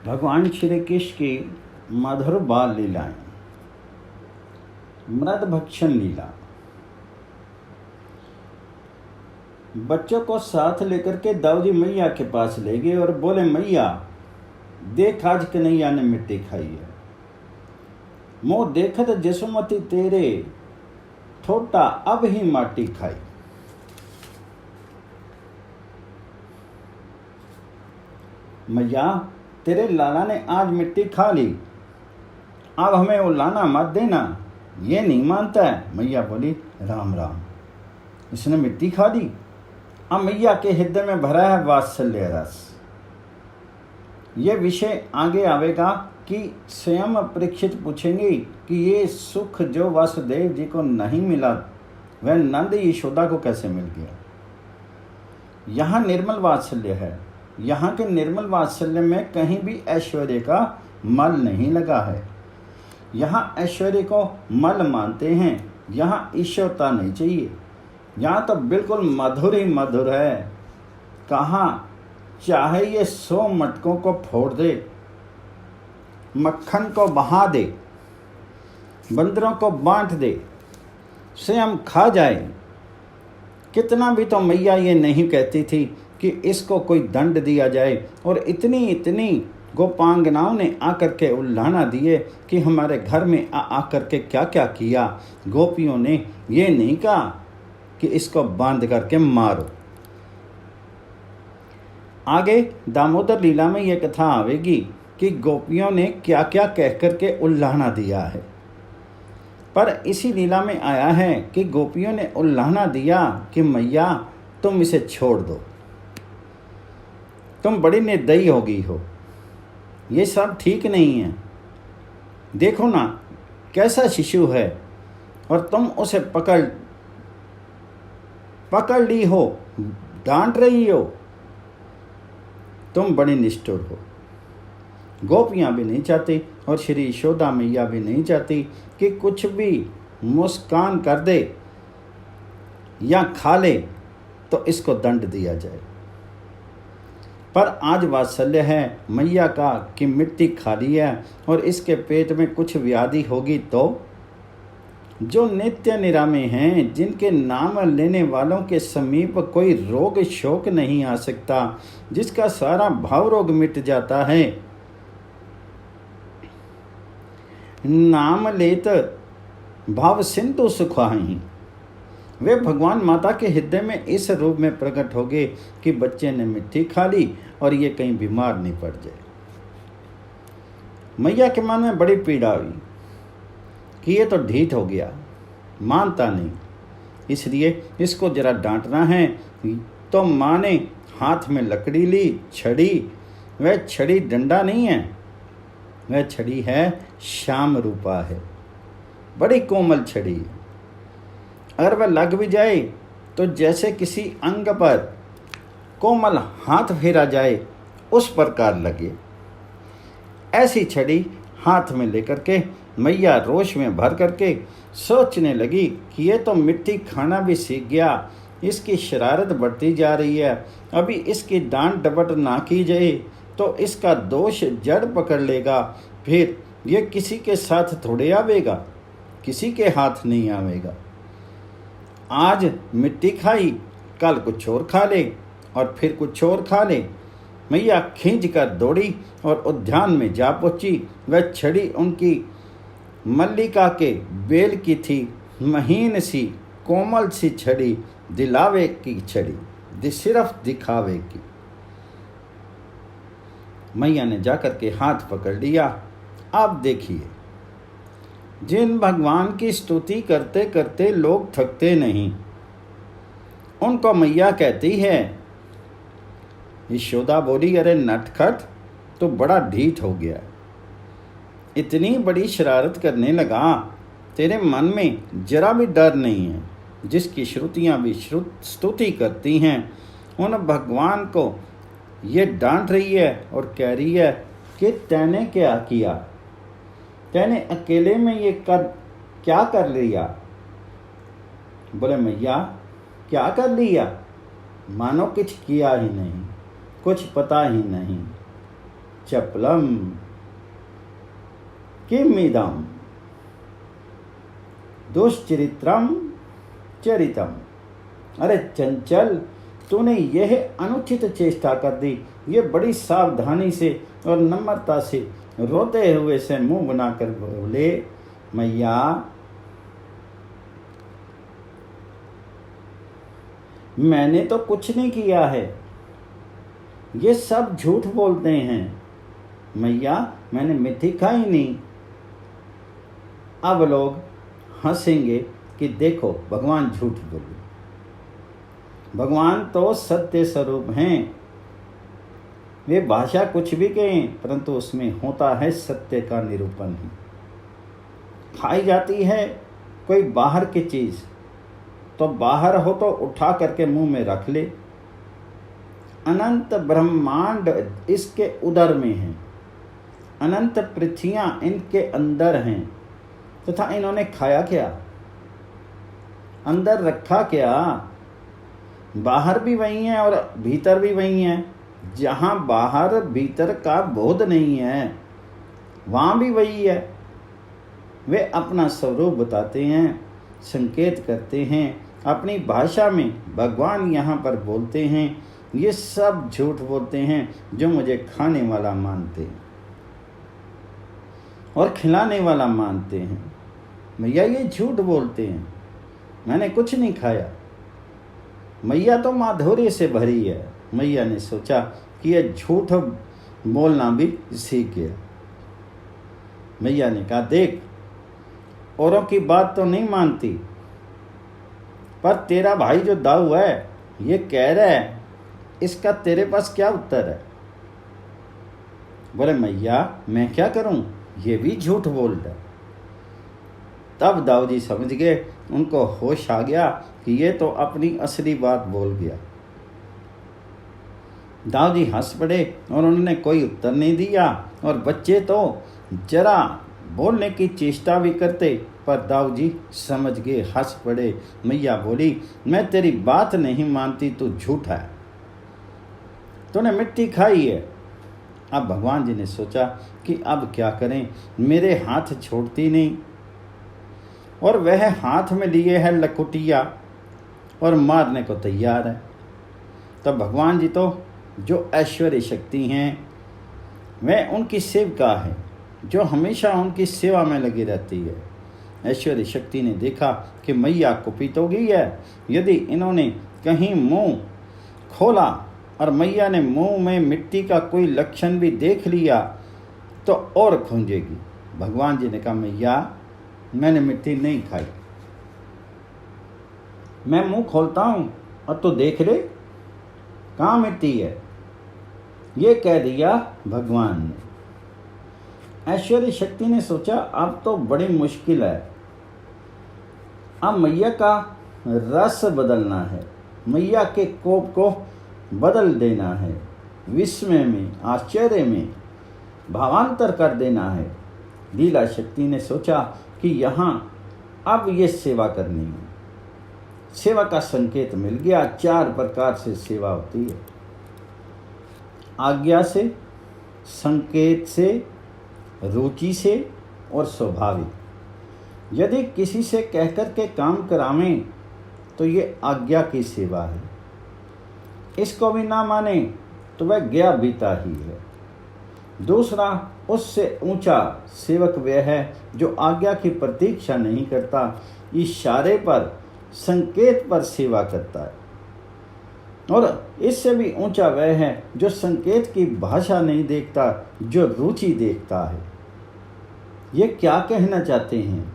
भगवान श्री कृष्ण की मधुर बाल लीलाएं। मृद भक्षण लीला। बच्चों को साथ लेकर के दाऊदी मैया के पास ले गए और बोले, मैया देख आज कन्हैया ने मिट्टी खाई है। मोह देखत जसुमती तेरे, ठोटा अब ही माटी खाई। मैया तेरे लाला ने आज मिट्टी खा ली, अब हमें उलाना मत देना, ये नहीं मानता है। मैया बोली, राम राम, इसने मिट्टी खा ली। अब मैया के हृदय में भरा है वात्सल्य रस। ये विषय आगे आवेगा कि स्वयं परीक्षित पूछेंगे कि ये सुख जो वासुदेव जी को नहीं मिला वह नंद यशोदा को कैसे मिल गया। यहाँ निर्मल वात्सल्य है। यहाँ के निर्मल वात्सल्य में कहीं भी ऐश्वर्य का मल नहीं लगा है। यहाँ ऐश्वर्य को मल मानते हैं, यहाँ ईश्वरता नहीं चाहिए। यहाँ तो बिल्कुल मधुर ही मधुर है। कहाँ चाहे ये 100 मटकों को फोड़ दे, मक्खन को बहा दे, बंदरों को बांट दे, स्वयं खा जाए, कितना भी तो मैया ये नहीं कहती थी कि इसको कोई दंड दिया जाए। और इतनी इतनी गोपांगनाओं ने आकर के उल्लाना दिए कि हमारे घर में आकर के क्या क्या किया। गोपियों ने ये नहीं कहा कि इसको बांध करके मारो। आगे दामोदर लीला में यह कथा आवेगी कि गोपियों ने क्या क्या कह करके उल्लाना दिया है। पर इसी लीला में आया है कि गोपियों ने उल्लाना दिया कि मैया तुम इसे छोड़ दो, तुम बड़ी निर्दयी हो गई हो, ये सब ठीक नहीं है। देखो ना कैसा शिशु है और तुम उसे पकड़ ली हो, डांट रही हो, तुम बड़ी निष्ठुर हो। गोपियाँ भी नहीं चाहती और श्री यशोदा मैया भी नहीं चाहती कि कुछ भी मुस्कान कर दे या खा ले तो इसको दंड दिया जाए। पर आज वात्सल्य है मैया का कि मिट्टी खाली है और इसके पेट में कुछ व्याधि होगी तो जो नित्य निरामे हैं, जिनके नाम लेने वालों के समीप कोई रोग शोक नहीं आ सकता, जिसका सारा भाव रोग मिट जाता है। नाम लेत भाव सिंधु सुखाही, वे भगवान माता के हृदय में इस रूप में प्रकट हो गए कि बच्चे ने मिट्टी खा ली और ये कहीं बीमार नहीं पड़ जाए। मैया के मन में बड़ी पीड़ा हुई कि ये तो ढीठ हो गया, मानता नहीं, इसलिए इसको जरा डांटना है। तो माँ ने हाथ में लकड़ी ली, छड़ी। वह छड़ी डंडा नहीं है, वह छड़ी है श्याम रूपा है, बड़ी कोमल छड़ी है। अगर वह लग भी जाए तो जैसे किसी अंग पर कोमल हाथ फेरा जाए उस प्रकार लगे। ऐसी छड़ी हाथ में लेकर के मैया रोष में भर करके सोचने लगी कि ये तो मिट्टी खाना भी सीख गया, इसकी शरारत बढ़ती जा रही है। अभी इसकी डांट डपट ना की जाए तो इसका दोष जड़ पकड़ लेगा, फिर ये किसी के साथ थोड़े आवेगा, किसी के हाथ नहीं आवेगा। आज मिट्टी खाई, कल कुछ और खा ले और फिर कुछ और खा ले। मैया खींच कर दौड़ी और उद्यान में जा पहुंची। वह छड़ी उनकी मल्लिका के बेल की थी, महीन सी कोमल सी छड़ी, दिलावे की छड़ी, सिर्फ दिखावे की। मैया ने जाकर के हाथ पकड़ लिया। अब देखिए, जिन भगवान की स्तुति करते करते लोग थकते नहीं, उनको मैया कहती है। यशोदा बोली, अरे नटखट तो बड़ा ढीठ हो गया, इतनी बड़ी शरारत करने लगा, तेरे मन में जरा भी डर नहीं है। जिसकी श्रुतियाँ भी स्तुति करती हैं उन भगवान को ये डांट रही है और कह रही है कि तैने क्या किया, तैने अकेले में ये क्या कर लिया। बोले, मैया क्या कर लिया, मानो कुछ किया ही नहीं, कुछ पता ही नहीं। चपलम किमिदम दुश्चरित्रम चरितम। अरे चंचल, तूने यह अनुचित चेष्टा कर दी। ये बड़ी सावधानी से और नम्रता से रोते हुए से मुंह बनाकर बोले, मैया मैंने तो कुछ नहीं किया है, ये सब झूठ बोलते हैं। मैया मैंने मिट्टी खाई नहीं। अब लोग हंसेंगे कि देखो भगवान झूठ बोले। भगवान तो सत्य स्वरूप हैं। वे भाषा कुछ भी कहें परंतु उसमें होता है सत्य का निरूपण ही। खाई जाती है कोई बाहर की चीज तो बाहर हो तो उठा करके मुंह में रख ले। अनंत ब्रह्मांड इसके उदर में है, अनंत पृथ्वियां इनके अंदर हैं, तथा इन्होंने खाया क्या, अंदर रखा क्या। बाहर भी वही है और भीतर भी वही है। जहां बाहर भीतर का बोध नहीं है वहां भी वही है। वे अपना स्वरूप बताते हैं, संकेत करते हैं, अपनी भाषा में भगवान यहाँ पर बोलते हैं। ये सब झूठ बोलते हैं जो मुझे खाने वाला मानते हैं और खिलाने वाला मानते हैं। मैया ये झूठ बोलते हैं, मैंने कुछ नहीं खाया। मैया तो माधुर्य से भरी है। मैया ने सोचा कि यह झूठ बोलना भी सीख गया। मैया ने कहा, देख औरों की बात तो नहीं मानती, पर तेरा भाई जो दाऊ है ये कह रहा है, इसका तेरे पास क्या उत्तर है। बोले, मैया मैं क्या करूं, ये भी झूठ बोल रहा है। तब दाऊ जी समझ गए, उनको होश आ गया कि ये तो अपनी असली बात बोल गया। दाऊ जी हंस पड़े और उन्होंने कोई उत्तर नहीं दिया। और बच्चे तो जरा बोलने की चेष्टा भी करते, पर दाऊ जी समझ गए, हंस पड़े। मैया बोली, मैं तेरी बात नहीं मानती, तू झूठा है, तूने मिट्टी खाई है। अब भगवान जी ने सोचा कि अब क्या करें, मेरे हाथ छोड़ती नहीं और वह हाथ में लिए है लकुटिया और मारने को तैयार है। तब भगवान जी तो जो ऐश्वर्य शक्ति हैं वह उनकी सेविका है, जो हमेशा उनकी सेवा में लगी रहती है। ऐश्वर्य शक्ति ने देखा कि मैया कुपित हो गई है। यदि इन्होंने कहीं मुंह खोला और मैया ने मुंह में मिट्टी का कोई लक्षण भी देख लिया तो और खूंजेगी। भगवान जी ने कहा, मैया मैंने मिट्टी नहीं खाई, मैं मुंह खोलता हूँ और तो देख ले कहाँ मिट्टी है। ये कह दिया भगवान ने। ऐश्वर्य शक्ति ने सोचा अब तो बड़ी मुश्किल है, अब मैया का रस बदलना है, मैया के कोप को बदल देना है, विस्मय में आश्चर्य में भावांतर कर देना है। लीला शक्ति ने सोचा कि यहाँ अब ये सेवा करनी है। सेवा का संकेत मिल गया। 4 प्रकार से सेवा होती है, आज्ञा से, संकेत से, रुचि से और स्वाभाविक। यदि किसी से कहकर के काम करावें तो ये आज्ञा की सेवा है। इसको भी ना माने तो वह गया बीता ही है। दूसरा, उससे ऊंचा सेवक वह है जो आज्ञा की प्रतीक्षा नहीं करता, इशारे पर, संकेत पर सेवा करता है। और इससे भी ऊंचा वह है जो संकेत की भाषा नहीं देखता, जो रुचि देखता है। ये क्या कहना चाहते हैं,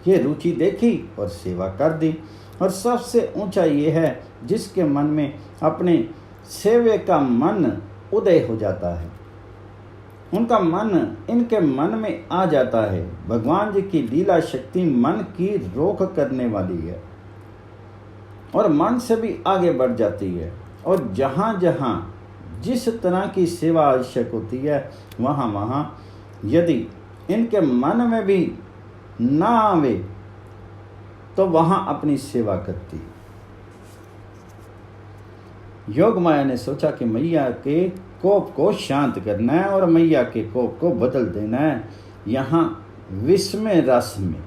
ये रुचि देखी और सेवा कर दी। और सबसे ऊंचा ये है जिसके मन में अपने सेवे का मन उदय हो जाता है, उनका मन इनके मन में आ जाता है। भगवान जी की लीला शक्ति मन की रोक करने वाली है और मन से भी आगे बढ़ जाती है। और जहाँ जहाँ जिस तरह की सेवा आवश्यक होती है वहाँ वहाँ यदि इनके मन में भी ना आवे तो वहाँ अपनी सेवा करती है। योग माया ने सोचा कि मैया के कोप को शांत करना है और मैया के कोप को बदल देना है। यहाँ विस्मय रस में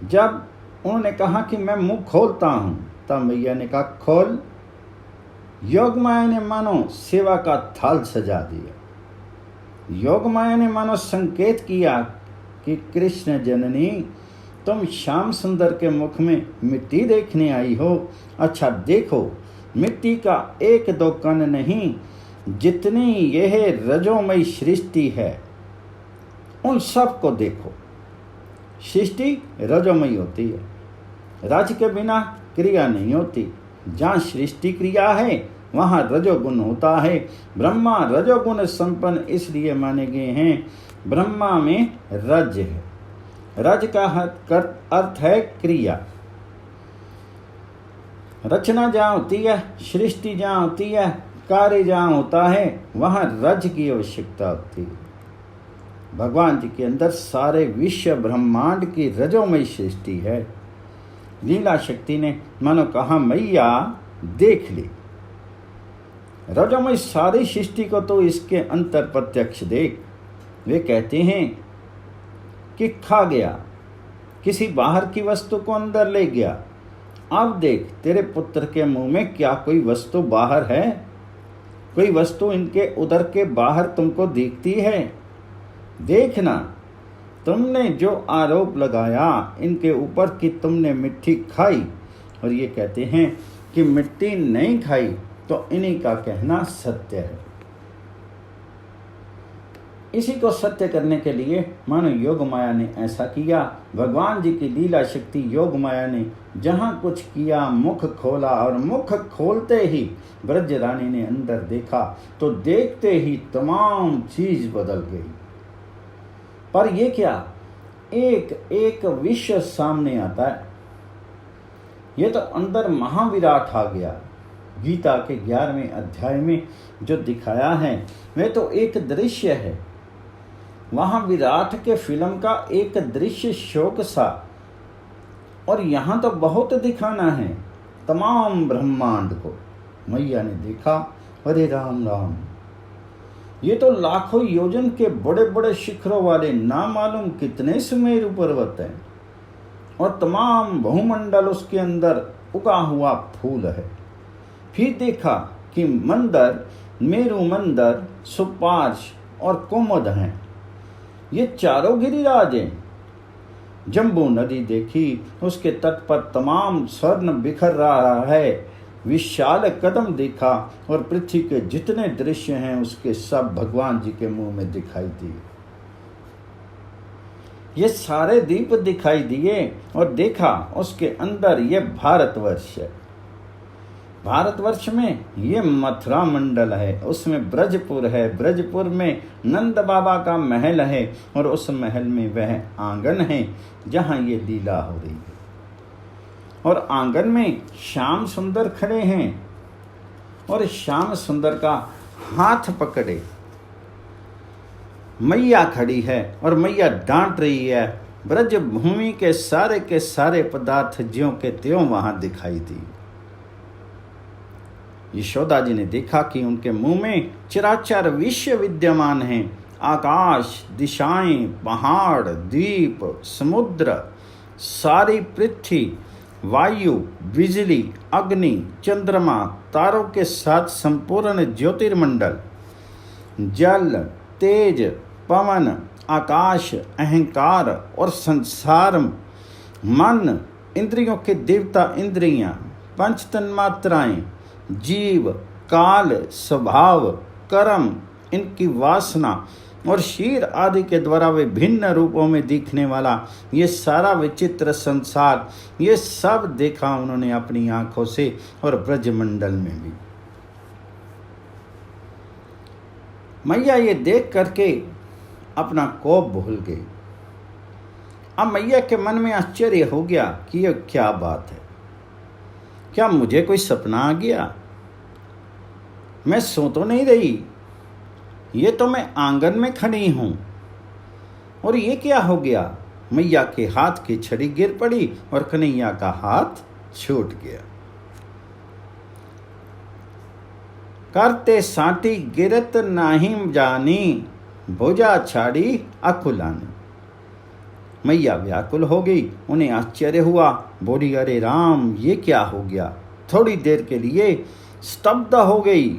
जब उन्होंने कहा कि मैं मुंह खोलता हूँ, तब मैया ने कहा खोल। योग माया ने मानो सेवा का थाल सजा दिया। योग माया ने मानो संकेत किया कि कृष्ण जननी, तुम श्याम सुंदर के मुख में मिट्टी देखने आई हो। अच्छा देखो, मिट्टी का एक दो कण नहीं, जितनी यह रजोमयी सृष्टि है उन सब को देखो। सृष्टि रजोमयी होती है, रज के बिना क्रिया नहीं होती। जहाँ सृष्टि क्रिया है वहाँ रजोगुण होता है। ब्रह्मा रजोगुण संपन्न इसलिए माने गए हैं, ब्रह्मा में रज है। रज का अर्थ है क्रिया। रचना जहाँ होती है, सृष्टि जहाँ होती है, कार्य जहाँ होता है, वहाँ रज की आवश्यकता होती है। भगवान जी के अंदर सारे विश्व ब्रह्मांड की रजोमयी सृष्टि है। लीला शक्ति ने मानो कहा मैया देख ली, रजोमयी सारी सृष्टि को तो इसके अंतर प्रत्यक्ष देख। वे कहते हैं कि खा गया, किसी बाहर की वस्तु को अंदर ले गया। अब देख तेरे पुत्र के मुंह में क्या कोई वस्तु बाहर है? कोई वस्तु इनके उदर के बाहर तुमको दिखती है? देखना, तुमने जो आरोप लगाया इनके ऊपर कि तुमने मिट्टी खाई, और ये कहते हैं कि मिट्टी नहीं खाई, तो इन्हीं का कहना सत्य है। इसी को सत्य करने के लिए मानो योग माया ने ऐसा किया। भगवान जी की लीला शक्ति योग माया ने जहाँ कुछ किया, मुख खोला, और मुख खोलते ही ब्रज रानी ने अंदर देखा तो देखते ही तमाम चीज बदल गई। पर ये क्या, एक एक विश्व सामने आता है। ये तो अंदर महाविराट आ गया। गीता के 11वें अध्याय में जो दिखाया है वह तो एक दृश्य है। वहां विराट के फिल्म का एक दृश्य शोक सा, और यहाँ तो बहुत दिखाना है तमाम ब्रह्मांड को। मैया ने देखा, अरे राम राम, ये तो लाखों योजन के बड़े बड़े शिखरों वाले ना मालूम कितने सुमेरु पर्वत हैं, और तमाम बहुमंडल उसके अंदर उगा हुआ फूल है। फिर देखा कि मंदर, मेरु मंदर, सुपार्श और कोमद हैं। ये चारों गिरिराज हैं। जम्बू नदी देखी, उसके तट पर तमाम स्वर्ण बिखर रहा है। विशाल कदम देखा, और पृथ्वी के जितने दृश्य हैं उसके सब भगवान जी के मुंह में दिखाई दिए। ये सारे दीप दिखाई दिए, और देखा उसके अंदर ये भारतवर्ष है। भारतवर्ष में ये मथुरा मंडल है, उसमें ब्रजपुर है। ब्रजपुर में नंद बाबा का महल है, और उस महल में वह आंगन है जहाँ ये लीला हो रही है। और आंगन में श्याम सुंदर खड़े हैं, और श्याम सुंदर का हाथ पकड़े मैया खड़ी है, और मैया डांट रही है। ब्रज भूमि के सारे पदार्थ ज्यों के त्यों वहां दिखाई दी। यशोदा जी ने देखा कि उनके मुंह में चराचर विश्व विद्यमान हैं। आकाश, दिशाएं, पहाड़, द्वीप, समुद्र, सारी पृथ्वी, वायु, बिजली, अग्नि, चंद्रमा, तारों के साथ संपूर्ण ज्योतिर्मंडल, जल, तेज, पवन, आकाश, अहंकार और संसार, मन, इंद्रियों के देवता इंद्रियां, पंच तन्मात्राएं, जीव, काल, स्वभाव, कर्म, इनकी वासना और शीर आदि के द्वारा विभिन्न रूपों में दिखने वाला ये सारा विचित्र संसार, ये सब देखा उन्होंने अपनी आंखों से, और ब्रजमंडल में भी। मैया ये देख करके अपना कोप भूल गई। अब मैया के मन में आश्चर्य हो गया कि ये क्या बात है, क्या मुझे कोई सपना आ गया? मैं सो तो नहीं रही, ये तो मैं आंगन में खड़ी हूं, और ये क्या हो गया? मैया के हाथ की छड़ी गिर पड़ी और कन्हैया का हाथ छूट गया। करते साटी गिरत नहीं जानी, भुजा छाड़ी अकुलानी। मैया व्याकुल हो गई, उन्हें आश्चर्य हुआ। बोली, अरे राम, ये क्या हो गया? थोड़ी देर के लिए स्तब्ध हो गई।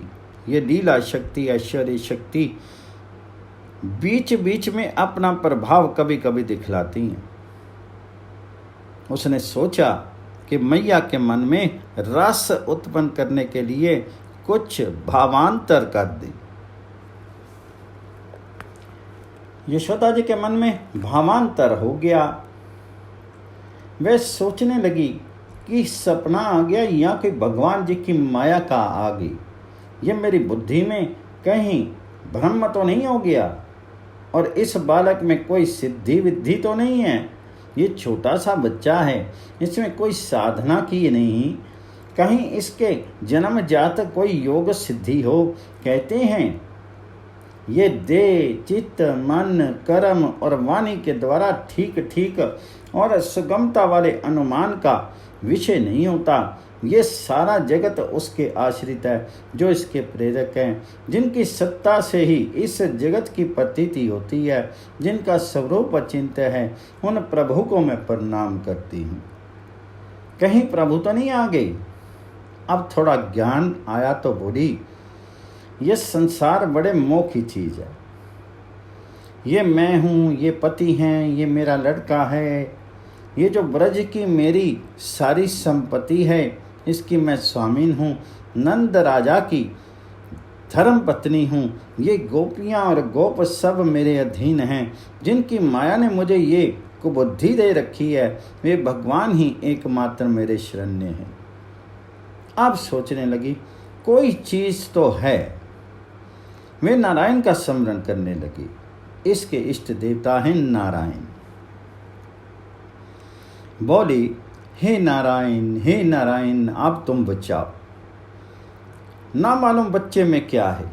ये लीला शक्ति, ऐश्वर्य शक्ति बीच बीच में अपना प्रभाव कभी कभी दिखलाती हैं। उसने सोचा कि मैया के मन में रस उत्पन्न करने के लिए कुछ भावांतर कर दे। यशोदा जी के मन में भावांतर हो गया। वह सोचने लगी कि सपना आ गया या कि भगवान जी की माया का आ गई। ये मेरी बुद्धि में कहीं भ्रम तो नहीं हो गया, और इस बालक में कोई सिद्धि विद्धि तो नहीं है। ये छोटा सा बच्चा है, इसमें कोई साधना की नहीं, कहीं इसके जन्मजात कोई योग सिद्धि हो। कहते हैं ये देह, चित्त, मन, कर्म और वाणी के द्वारा ठीक ठीक और सुगमता वाले अनुमान का विषय नहीं होता। ये सारा जगत उसके आश्रित है, जो इसके प्रेरक हैं, जिनकी सत्ता से ही इस जगत की प्रतीति होती है, जिनका स्वरूप अचिंत्य है। उन प्रभु को मैं प्रणाम करती हूँ। कहीं प्रभु तो नहीं आ गई? अब थोड़ा ज्ञान आया तो बोली, ये संसार बड़े मोह की चीज़ है। ये मैं हूँ, ये पति हैं, ये मेरा लड़का है, ये जो ब्रज की मेरी सारी संपत्ति है, इसकी मैं स्वामीन हूँ, नंद राजा की धर्म पत्नी हूँ। ये गोपियाँ और गोप सब मेरे अधीन हैं, जिनकी माया ने मुझे ये कुबुद्धि दे रखी है, वे भगवान ही एकमात्र मेरे शरण्य हैं। अब सोचने लगी, कोई चीज़ तो है। वे नारायण का स्मरण करने लगी। इसके इष्ट देवता हैं नारायण। बोली, हे नारायण, आप तुम बचाओ। ना मालूम बच्चे में क्या है।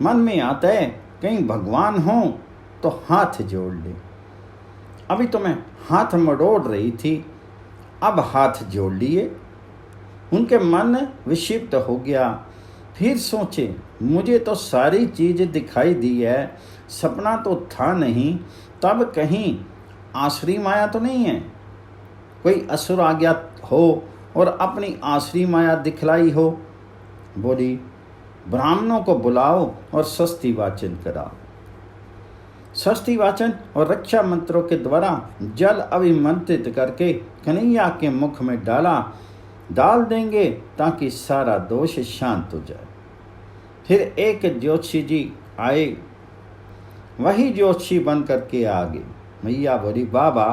मन में आता है कहीं भगवान हो तो हाथ जोड़ ले। अभी तो मैं हाथ मरोड़ रही थी, अब हाथ जोड़ लिए। उनके मन विक्षिप्त हो गया। फिर सोचे, मुझे तो सारी चीज़ दिखाई दी है, सपना तो था नहीं, तब कहीं आसुरी माया तो नहीं है? कोई असुर आ गया हो और अपनी आसुरी माया दिखलाई हो। बोली, ब्राह्मणों को बुलाओ और स्वस्ति वाचन कराओ। स्वस्ति वाचन और रक्षा मंत्रों के द्वारा जल अभिमंत्रित करके कन्हैया के मुख में डाल देंगे, ताकि सारा दोष शांत हो जाए। फिर एक ज्योतिषी जी आए, वही ज्योतिषी बन करके आ गए। मैया बोली, बाबा,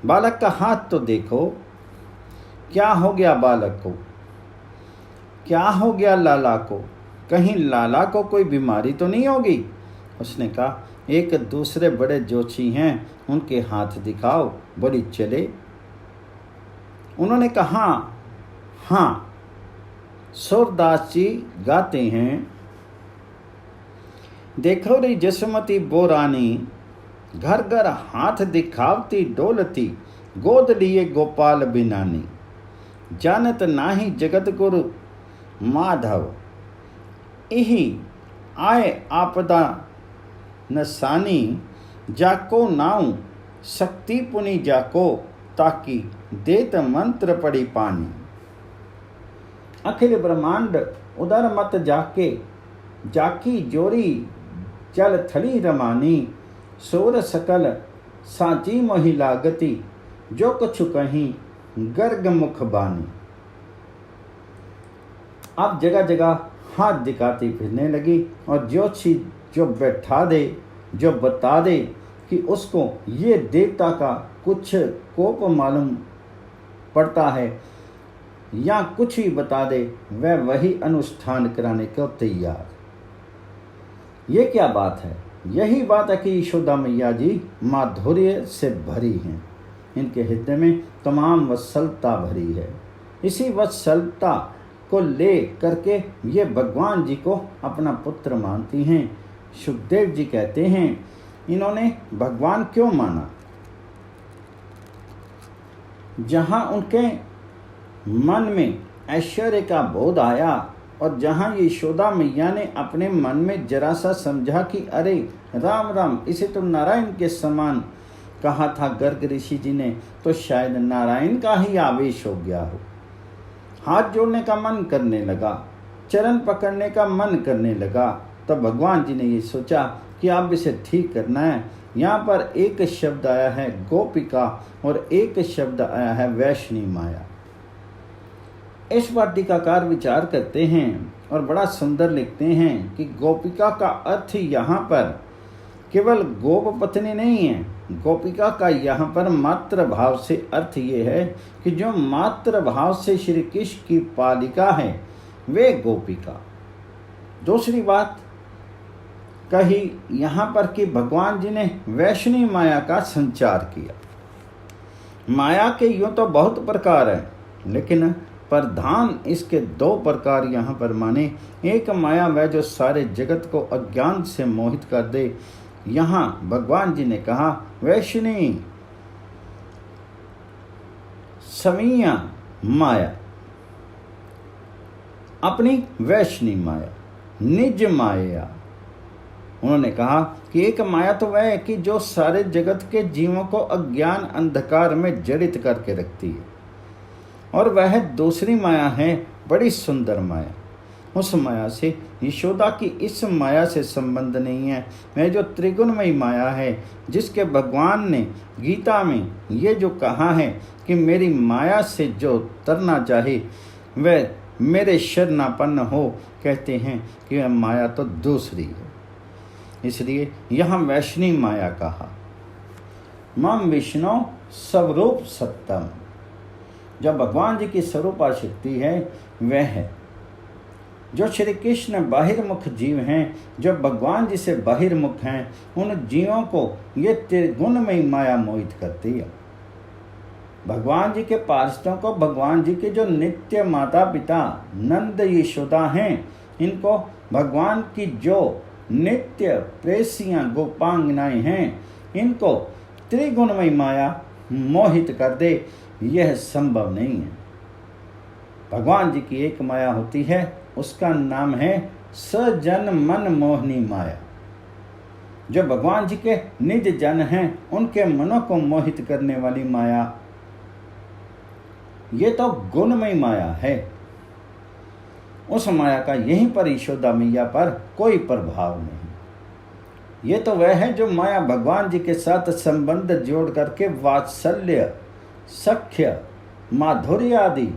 बालक का हाथ तो देखो, क्या हो गया बालक को, क्या हो गया लाला को, कहीं लाला को कोई बीमारी तो नहीं होगी? उसने कहा, एक दूसरे बड़े ज्योतिषी हैं, उनके हाथ दिखाओ। बोली, चले। उन्होंने कहा, हाँ। सूरदास जी गाते हैं, देखो रे जसमती बोरानी, घर घर हाथ दिखावती डोलती, गोद लिए गोपाल बिनानी। जानत नाही जगत गुरु माधव, इही आए आपदा नसानी। जाको नाऊ शक्ति पुनि जाको, ताकि देत मंत्र पड़ी पानी। अखिल ब्रह्मांड उदर मत जाके, जाकी जोरी जल थली रमानी। सोर सकल साची मोहि लागती, जो कुछ कहीं गर्ग मुख बानी। अब जगह जगह हाथ दिखाती फिरने लगी, और ज्योतिषी जो बैठा दे, जो बता दे कि उसको ये देवता का कुछ कोप मालूम पड़ता है, या कुछ ही बता दे, वह वही अनुष्ठान कराने को तैयार। ये क्या बात है? यही बात है कि यशोदा मैया जी माधुर्य से भरी हैं। इनके हृदय में तमाम वत्सलता भरी है। इसी वत्सलता को ले करके ये भगवान जी को अपना पुत्र मानती हैं। सुखदेव जी कहते हैं, इन्होंने भगवान क्यों माना? जहाँ उनके मन में ऐश्वर्य का बोध आया, और जहाँ यशोदा मैया ने अपने मन में जरा सा समझा कि अरे राम राम, इसे तो नारायण के समान कहा था गर्ग ऋषि जी ने, तो शायद नारायण का ही आवेश हो गया हो। हाथ जोड़ने का मन करने लगा, चरण पकड़ने का मन करने लगा। तब भगवान जी ने ये सोचा कि अब इसे ठीक करना है। यहाँ पर एक शब्द आया है गोपिका और एक शब्द आया है वैष्णी माया। इस पर टीकाकार विचार करते हैं और बड़ा सुंदर लिखते हैं कि गोपिका का अर्थ यहाँ पर केवल गोप पत्नी नहीं है। गोपिका का यहाँ पर मात्र भाव से अर्थ ये है कि जो मात्र भाव से श्री कृष्ण की पालिका है वे गोपिका। दूसरी बात कही यहाँ पर कि भगवान जी ने वैष्णी माया का संचार किया। माया के यूँ तो बहुत प्रकार हैं, लेकिन प्रधान इसके दो प्रकार यहाँ पर माने। एक माया वह जो सारे जगत को अज्ञान से मोहित कर दे। यहाँ भगवान जी ने कहा वैष्णी समीया माया, अपनी वैष्णी माया, निज माया। उन्होंने कहा कि एक माया तो वह है कि जो सारे जगत के जीवों को अज्ञान अंधकार में जड़ित करके रखती है, और वह दूसरी माया है बड़ी सुंदर माया। उस माया से यशोदा की इस माया से संबंध नहीं है। वह जो त्रिगुणमयी माया है, जिसके भगवान ने गीता में ये जो कहा है कि मेरी माया से जो तरना चाहे वह मेरे शरणापन्न हो, कहते हैं कि वह माया तो दूसरी है। इसलिए यहाँ वैष्णी माया कहा। मम विष्णु स्वरूप सप्तम, जो भगवान जी की स्वरूपा शक्ति है वह है। जो श्री कृष्ण बहिर्मुख जीव हैं, जो भगवान जी से बहिर्मुख हैं, उन जीवों को ये त्रिगुणमयी माया मोहित करती है। भगवान जी के पार्षदों को भगवान जी के जो नित्य माता पिता नंद यशोदा हैं, इनको भगवान की जो नित्य प्रेसियां गोपांगनाएं हैं, इनको त्रिगुणमयी माया मोहित कर दे, यह संभव नहीं है। भगवान जी की एक माया होती है, उसका नाम है सजन मन मोहनी माया। जो भगवान जी के निज जन हैं, उनके मनों को मोहित करने वाली माया, ये तो गुणमयी माया है। उस माया का यहीं पर यशोदा मैया पर कोई प्रभाव नहीं। ये तो वह है जो माया भगवान जी के साथ संबंध जोड़ करके वात्सल्य, सख्य, माधुर्य आदि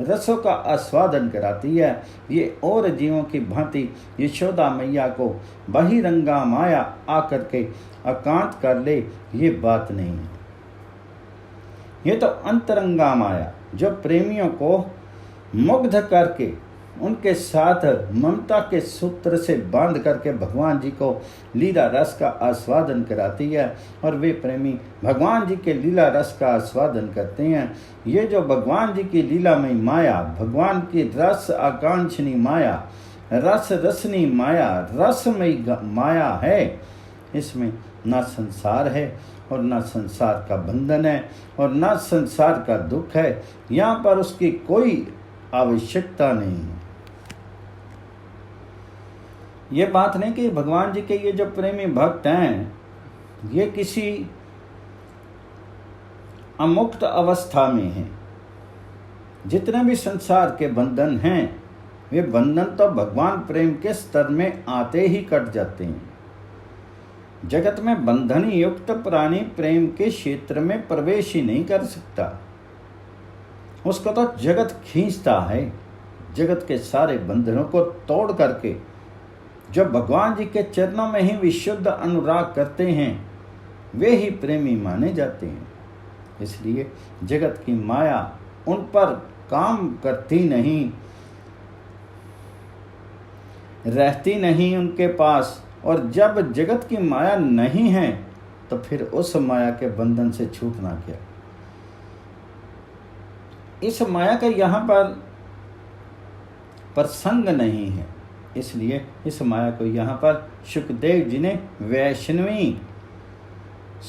रसों का आस्वादन कराती है। ये और जीवों की भांति यशोदा मैया को बहिरंगा माया आकर के एकांत कर ले, ये बात नहीं है। ये तो अंतरंगा माया जो प्रेमियों को मुग्ध करके उनके साथ ममता के सूत्र से बांध करके भगवान जी को लीला रस का आस्वादन कराती है, और वे प्रेमी भगवान जी के लीला रस का आस्वादन करते हैं। ये जो भगवान जी की लीलामयी माया, भगवान की रस आकांक्षणी माया, रस रसनी माया, रसमयी माया है, इसमें ना संसार है और ना संसार का बंधन है और ना संसार का दुख है। यहाँ पर उसकी कोई आवश्यकता नहीं है। ये बात नहीं कि भगवान जी के ये जो प्रेमी भक्त हैं, ये किसी अमुक्त अवस्था में हैं। जितने भी संसार के बंधन हैं, वे बंधन तो भगवान प्रेम के स्तर में आते ही कट जाते हैं। जगत में बंधन युक्त प्राणी प्रेम के क्षेत्र में प्रवेश ही नहीं कर सकता। उसको तो जगत खींचता है। जगत के सारे बंधनों को तोड़ करके जो भगवान जी के चरणों में ही विशुद्ध अनुराग करते हैं, वे ही प्रेमी माने जाते हैं। इसलिए जगत की माया उन पर काम करती नहीं, रहती नहीं उनके पास। और जब जगत की माया नहीं है, तो फिर उस माया के बंधन से छूटना क्या। इस माया का यहाँ पर प्रसंग नहीं है, इसलिए इस माया को यहाँ पर शुकदेव जी ने वैष्णवी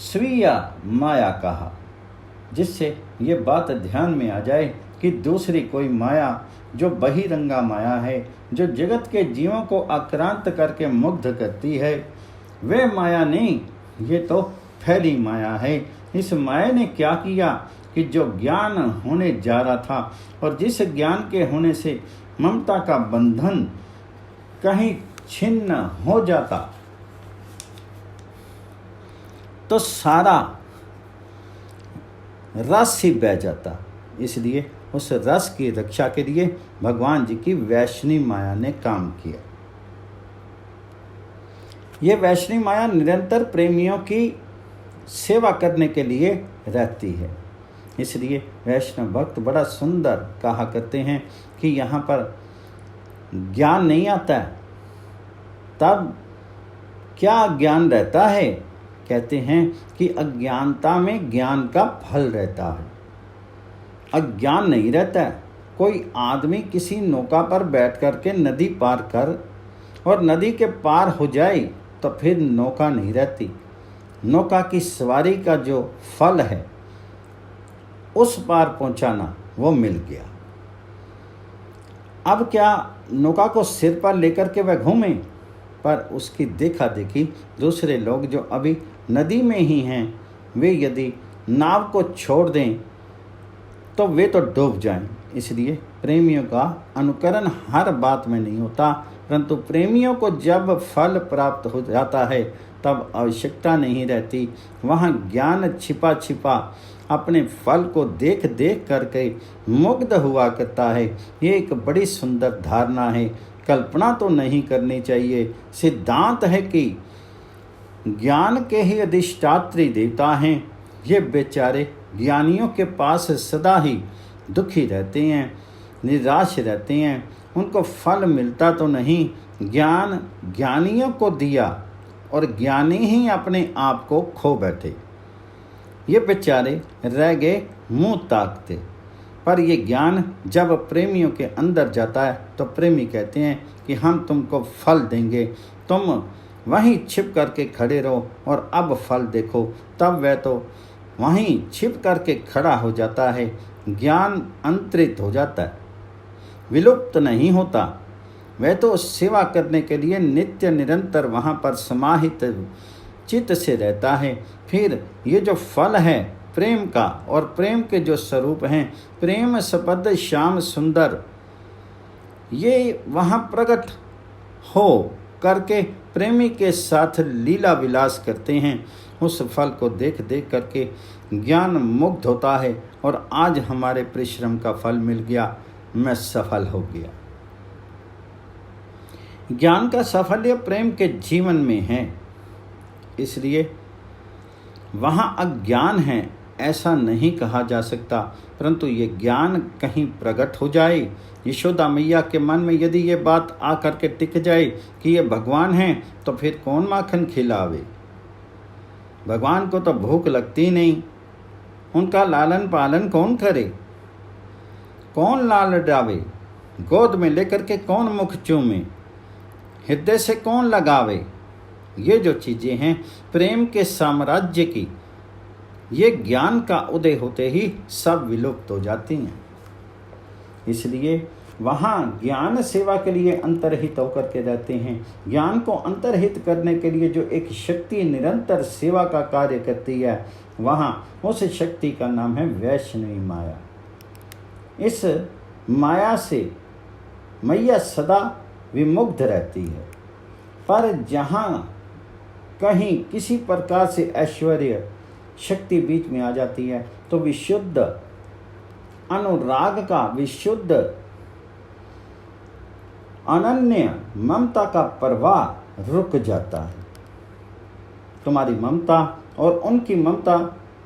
स्वीया माया कहा, जिससे ये बात ध्यान में आ जाए कि दूसरी कोई माया जो बहिरंगा माया है, जो जगत के जीवों को आक्रांत करके मुग्ध करती है, वे माया नहीं, ये तो फैली माया है। इस माया ने क्या किया कि जो ज्ञान होने जा रहा था और जिस ज्ञान के होने से ममता का बंधन कहीं छिन्न हो जाता तो सारा रस ही बह जाता। इसलिए उस रस की रक्षा के लिए भगवान जी की वैष्णवी माया ने काम किया। ये वैष्णवी माया निरंतर प्रेमियों की सेवा करने के लिए रहती है। इसलिए वैष्णव भक्त बड़ा सुंदर कहा करते हैं कि यहाँ पर ज्ञान नहीं आता है, तब क्या ज्ञान रहता है? कहते हैं कि अज्ञानता में ज्ञान का फल रहता है, अज्ञान नहीं रहता है। कोई आदमी किसी नौका पर बैठ कर के नदी पार कर और नदी के पार हो जाए तो फिर नौका नहीं रहती। नौका की सवारी का जो फल है उस पार पहुंचाना वो मिल गया। अब क्या नौका को सिर पर लेकर के वह घूमे, पर उसकी देखा देखी दूसरे लोग जो अभी नदी में ही हैं, वे यदि नाव को छोड़ दें तो वे तो डूब जाएं। इसलिए प्रेमियों का अनुकरण हर बात में नहीं होता, परंतु प्रेमियों को जब फल प्राप्त हो जाता है तब आवश्यकता नहीं रहती। वहाँ ज्ञान छिपा छिपा अपने फल को देख देख करके मुग्ध हुआ करता है। ये एक बड़ी सुंदर धारणा है, कल्पना तो नहीं करनी चाहिए। सिद्धांत है कि ज्ञान के ही अधिष्ठात्री देवता हैं। ये बेचारे ज्ञानियों के पास सदा ही दुखी रहते हैं, निराश रहते हैं, उनको फल मिलता तो नहीं। ज्ञान ज्ञानियों को दिया और ज्ञानी ही अपने आप को खो बैठे। ये बेचारे रह गए मुंह ताकते। पर ये ज्ञान जब प्रेमियों के अंदर जाता है तो प्रेमी कहते हैं कि हम तुमको फल देंगे, तुम वहीं छिप करके खड़े रहो और अब फल देखो। तब वह तो वहीं छिप करके खड़ा हो जाता है। ज्ञान अंतरित हो जाता है, विलुप्त नहीं होता। वह तो सेवा करने के लिए नित्य निरंतर वहाँ पर समाहित चित्त से रहता है। फिर ये जो फल है प्रेम का, और प्रेम के जो स्वरूप हैं प्रेम सपद श्याम सुंदर, ये वहाँ प्रकट हो करके प्रेमी के साथ लीला विलास करते हैं। उस फल को देख देख करके ज्ञान मुग्ध होता है और आज हमारे परिश्रम का फल मिल गया, मैं सफल हो गया। ज्ञान का साफल्य प्रेम के जीवन में है, इसलिए वहाँ अज्ञान है ऐसा नहीं कहा जा सकता। परंतु ये ज्ञान कहीं प्रकट हो जाए, यशोदा मैया के मन में यदि ये बात आ करके टिक जाए कि ये भगवान हैं, तो फिर कौन माखन खिलावे? भगवान को तो भूख लगती नहीं, उनका लालन पालन कौन करे? कौन लाल डावे? गोद में लेकर के कौन मुख चूमे? हृदय से कौन लगावे? ये जो चीज़ें हैं प्रेम के साम्राज्य की, ये ज्ञान का उदय होते ही सब विलुप्त हो जाती हैं। इसलिए वहाँ ज्ञान सेवा के लिए अंतर्हित होकर के रहते हैं। ज्ञान को अंतर्हित करने के लिए जो एक शक्ति निरंतर सेवा का कार्य करती है, वहाँ उस शक्ति का नाम है वैष्णवी माया। इस माया से मैया सदा विमुग्ध रहती है। पर जहाँ कहीं किसी प्रकार से ऐश्वर्य शक्ति बीच में आ जाती है तो विशुद्ध अनुराग का, विशुद्ध अनन्य ममता का प्रवाह रुक जाता है। तुम्हारी ममता और उनकी ममता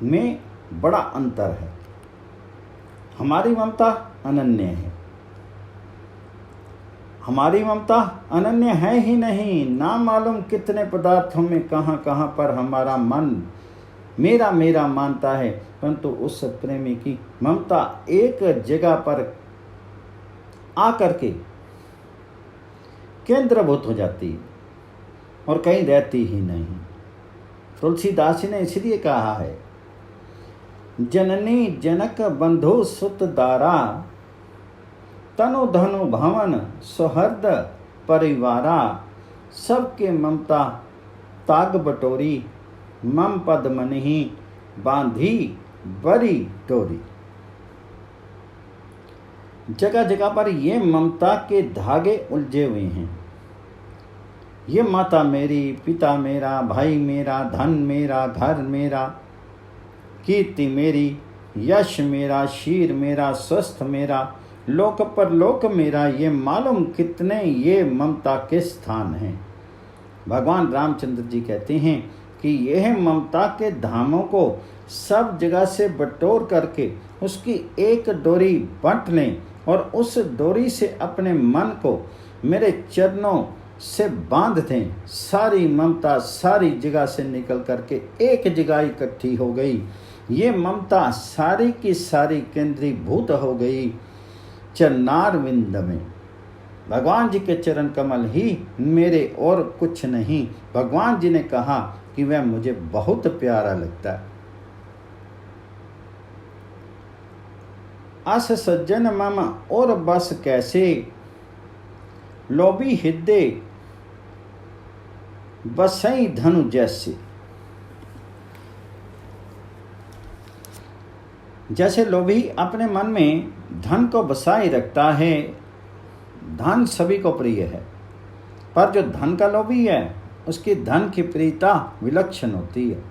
में बड़ा अंतर है। हमारी ममता अनन्य है, हमारी ममता अनन्य है ही नहीं। ना मालूम कितने पदार्थों में कहाँ कहाँ पर हमारा मन मेरा मेरा मानता है, परंतु उस प्रेमी की ममता एक जगह पर आकर के केंद्रभूत हो जाती है और कहीं रहती ही नहीं। तुलसीदास जी ने इसलिए कहा है जननी जनक बंधु सुत दारा, तनु धनु भवन सौहर्द परिवारा, सबके ममता ताग बटोरी, मम पद मन ही बांधी बड़ी डोरी। जगह जगह पर ये ममता के धागे उलझे हुए हैं। ये माता मेरी, पिता मेरा, भाई मेरा, धन मेरा, घर मेरा, कीर्ति मेरी, यश मेरा, शीर मेरा, स्वस्थ मेरा, लोक पर लोक मेरा, ये मालूम कितने ये ममता के स्थान हैं। भगवान रामचंद्र जी कहते हैं कि यह ममता के धामों को सब जगह से बटोर करके उसकी एक डोरी बंट लें और उस डोरी से अपने मन को मेरे चरणों से बांध दें। सारी ममता सारी जगह से निकल करके एक जगह इकट्ठी हो गई। ये ममता सारी की सारी केंद्रीभूत हो गई चरणारविंद में। भगवान जी के चरण कमल ही मेरे और कुछ नहीं। भगवान जी ने कहा कि वह मुझे बहुत प्यारा लगता है। अस सज्जन मम और बस कैसे, लोभी हृदय बसई धनु जैसे। जैसे लोभी अपने मन में धन को बसाए रखता है। धन सभी को प्रिय है, पर जो धन का लोभी है उसकी धन की प्रियता विलक्षण होती है।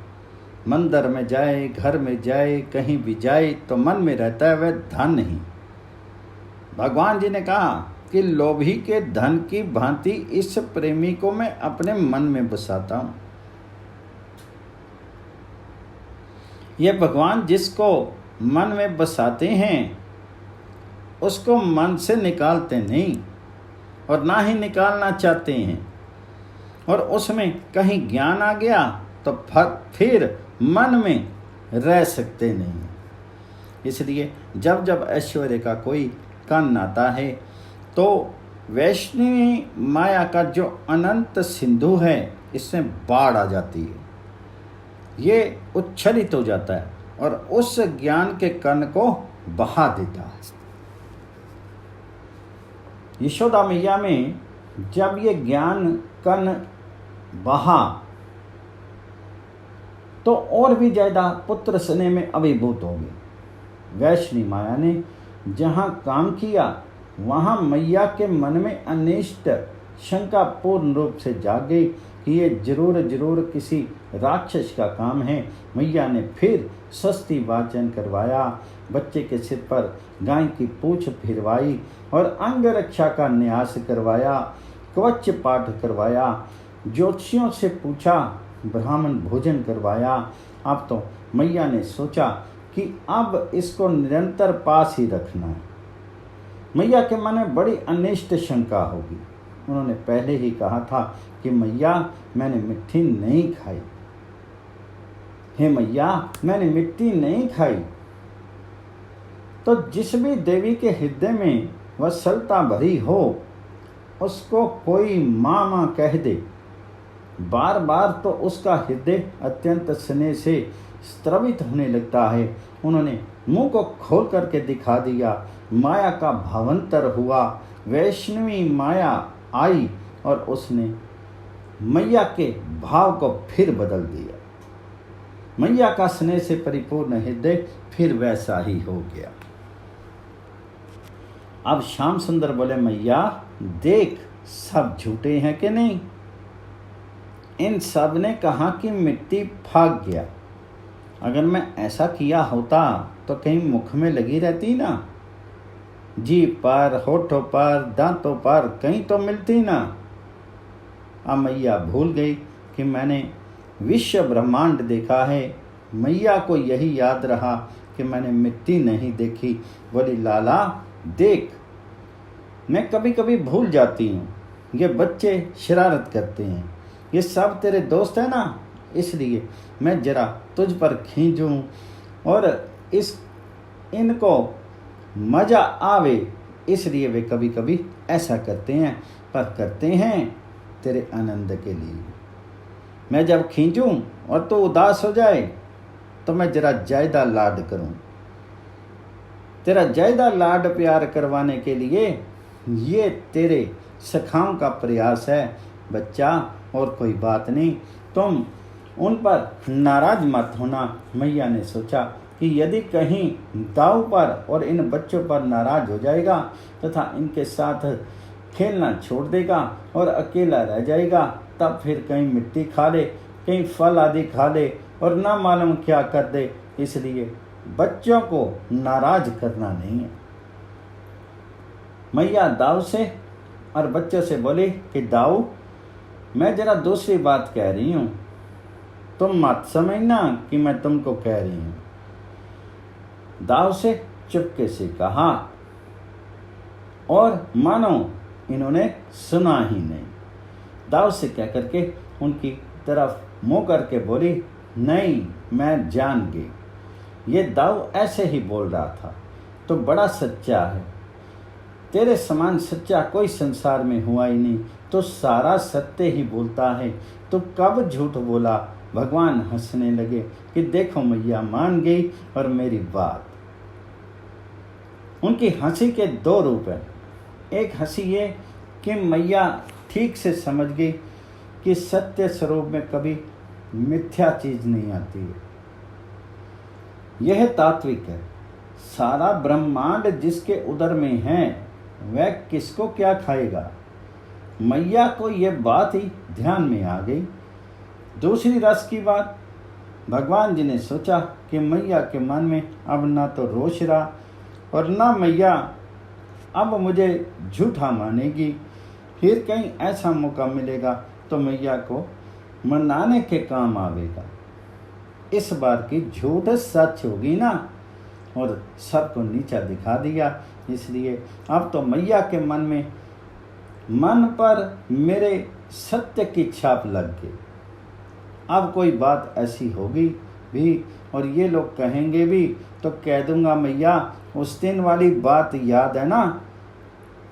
मंदिर में जाए, घर में जाए, कहीं भी जाए तो मन में रहता है वह धन ही। भगवान जी ने कहा कि लोभी के धन की भांति इस प्रेमी को मैं अपने मन में बसाता हूं। ये भगवान जिसको मन में बसाते हैं उसको मन से निकालते नहीं और ना ही निकालना चाहते हैं। और उसमें कहीं ज्ञान आ गया तो फिर मन में रह सकते नहीं। इसलिए जब जब ऐश्वर्य का कोई कण आता है तो वैष्णवी माया का जो अनंत सिंधु है इसमें बाढ़ आ जाती है। ये उच्छलित हो जाता है और उस ज्ञान के कण को बहा देता है। यशोदा मैया में जब ये ज्ञान कण बहा तो और भी ज्यादा पुत्र स्नेह में अभिभूत हो गई। वैष्णवी माया ने जहाँ काम किया वहाँ मैया के मन में अनिष्ट शंका पूर्ण रूप से जाग गई कि ये जरूर किसी राक्षस का काम है। मैया ने फिर सस्ती वाचन करवाया, बच्चे के सिर पर गाय की पूंछ फिरवाई और अंग रक्षा का न्यास करवाया, कवच पाठ करवाया, ज्योतिषियों से पूछा, ब्राह्मण भोजन करवाया। अब तो मैया ने सोचा कि अब इसको निरंतर पास ही रखना है। मैया के मन में बड़ी अनिष्ट शंका होगी। उन्होंने पहले ही कहा था कि मैया मैंने मिट्टी नहीं खाई, हे मैया मैंने मिट्टी नहीं खाई। तो जिस भी देवी के हृदय में वत्सलता भरी हो उसको कोई माँ माँ कह दे, बार बार तो उसका हृदय अत्यंत स्नेह से स्त्रवित होने लगता है। उन्होंने मुंह को खोल करके दिखा दिया। माया का भावांतर हुआ। वैष्णवी माया आई और उसने मैया के भाव को फिर बदल दिया। मैया का स्नेह से परिपूर्ण हृदय फिर वैसा ही हो गया। अब श्याम सुंदर बोले, मैया देख सब झूठे हैं कि नहीं। इन सब ने कहा कि मिट्टी फाग गया। अगर मैं ऐसा किया होता तो कहीं मुख में लगी रहती ना, जीभ पर, होठों पर, दांतों पर कहीं तो मिलती ना। अब मैया भूल गई कि मैंने विश्व ब्रह्मांड देखा है। मैया को यही याद रहा कि मैंने मिट्टी नहीं देखी। बोली, लाला देख मैं कभी कभी भूल जाती हूँ। ये बच्चे शरारत करते हैं, ये सब तेरे दोस्त है ना, इसलिए मैं जरा तुझ पर खींचूं और इनको मज़ा आवे, इसलिए वे कभी कभी ऐसा करते हैं, पर करते हैं तेरे आनंद के लिए। मैं जब खींचूं और तो उदास हो जाए तो मैं जरा ज़्यादा लाड करूं। तेरा ज़्यादा लाड प्यार करवाने के लिए ये तेरे सखाओं का प्रयास है बच्चा, और कोई बात नहीं। तुम उन पर नाराज मत होना। मैया ने सोचा कि यदि कहीं दाऊ पर और इन बच्चों पर नाराज हो जाएगा तथा इनके साथ खेलना छोड़ देगा और अकेला रह जाएगा, तब फिर कहीं मिट्टी खा ले, कहीं फल आदि खा ले और ना मालूम क्या कर दे। इसलिए बच्चों को नाराज करना नहीं है। मैया दाऊ से और बच्चों से बोली कि दाऊ, मैं जरा दूसरी बात कह रही हूँ, तुम मत समझना कि मैं तुमको कह रही हूँ। दाऊ से चुपके से कहा और मानो इन्होंने सुना ही नहीं। दाऊ से कह करके उनकी तरफ मुंह करके बोली, नहीं, मैं जान गई, ये दाऊ ऐसे ही बोल रहा था, तो बड़ा सच्चा है। तेरे समान सच्चा कोई संसार में हुआ ही नहीं, तो सारा सत्य ही बोलता है, तो कब झूठ बोला। भगवान हंसने लगे कि देखो मैया मान गई और मेरी बात। उनकी हंसी के दो रूप हैं। एक हंसी ये कि मैया ठीक से समझ गई कि सत्य स्वरूप में कभी मिथ्या चीज नहीं आती है। यह तात्विक है। सारा ब्रह्मांड जिसके उदर में है वह किसको क्या खाएगा। मैया को यह बात ही ध्यान में आ गई। दूसरी रस की बात, भगवान जी ने सोचा कि मैया के मन में अब ना तो रोष रहा और ना मैया अब मुझे झूठा मानेगी। फिर कहीं ऐसा मौका मिलेगा तो मैया को मनाने के काम आवेगा। इस बार की झूठ सच होगी ना, और सबको नीचा दिखा दिया। इसलिए अब तो मैया के मन पर मेरे सत्य की छाप लग गई। अब कोई बात ऐसी होगी भी और ये लोग कहेंगे भी तो कह दूंगा, मैया उस दिन वाली बात याद है ना,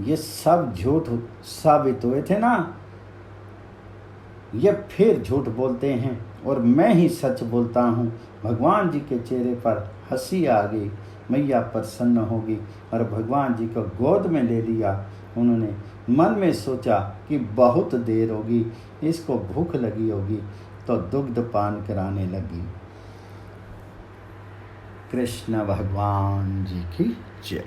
ये सब झूठ साबित हुए थे ना। ये फिर झूठ बोलते हैं और मैं ही सच बोलता हूँ। भगवान जी के चेहरे पर हंसी आ गई। मैया प्रसन्न होगी और भगवान जी को गोद में ले लिया। उन्होंने मन में सोचा कि बहुत देर होगी, इसको भूख लगी होगी, तो दुग्ध पान कराने लगी। कृष्ण भगवान जी की जय।